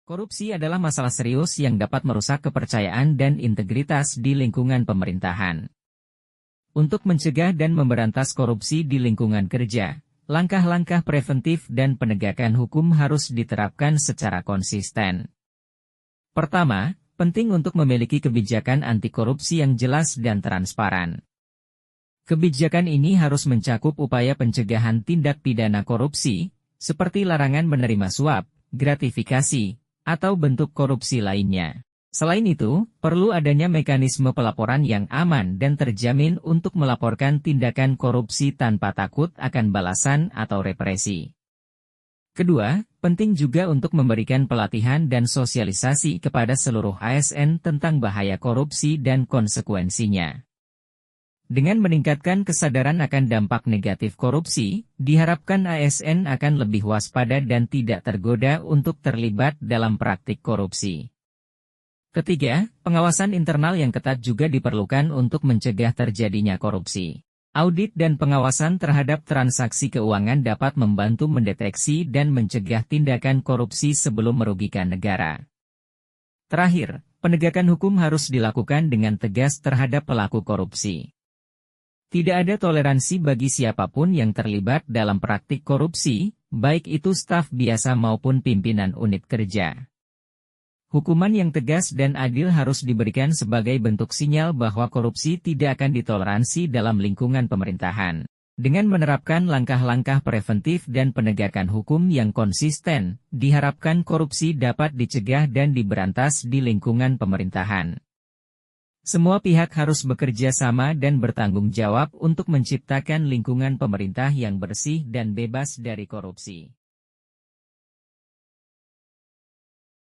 Korupsi adalah masalah serius yang dapat merusak kepercayaan dan integritas di lingkungan pemerintahan. Untuk mencegah dan memberantas korupsi di lingkungan kerja, langkah-langkah preventif dan penegakan hukum harus diterapkan secara konsisten. Pertama, penting untuk memiliki kebijakan anti korupsi yang jelas dan transparan. Kebijakan ini harus mencakup upaya pencegahan tindak pidana korupsi, seperti larangan menerima suap, gratifikasi, atau bentuk korupsi lainnya. Selain itu, perlu adanya mekanisme pelaporan yang aman dan terjamin untuk melaporkan tindakan korupsi tanpa takut akan balasan atau represi. Kedua, penting juga untuk memberikan pelatihan dan sosialisasi kepada seluruh ASN tentang bahaya korupsi dan konsekuensinya. Dengan meningkatkan kesadaran akan dampak negatif korupsi, diharapkan ASN akan lebih waspada dan tidak tergoda untuk terlibat dalam praktik korupsi. Ketiga, pengawasan internal yang ketat juga diperlukan untuk mencegah terjadinya korupsi. Audit dan pengawasan terhadap transaksi keuangan dapat membantu mendeteksi dan mencegah tindakan korupsi sebelum merugikan negara. Terakhir, penegakan hukum harus dilakukan dengan tegas terhadap pelaku korupsi. Tidak ada toleransi bagi siapapun yang terlibat dalam praktik korupsi, baik itu staf biasa maupun pimpinan unit kerja. Hukuman yang tegas dan adil harus diberikan sebagai bentuk sinyal bahwa korupsi tidak akan ditoleransi dalam lingkungan pemerintahan. Dengan menerapkan langkah-langkah preventif dan penegakan hukum yang konsisten, diharapkan korupsi dapat dicegah dan diberantas di lingkungan pemerintahan. Semua pihak harus bekerja sama dan bertanggung jawab untuk menciptakan lingkungan pemerintah yang bersih dan bebas dari korupsi.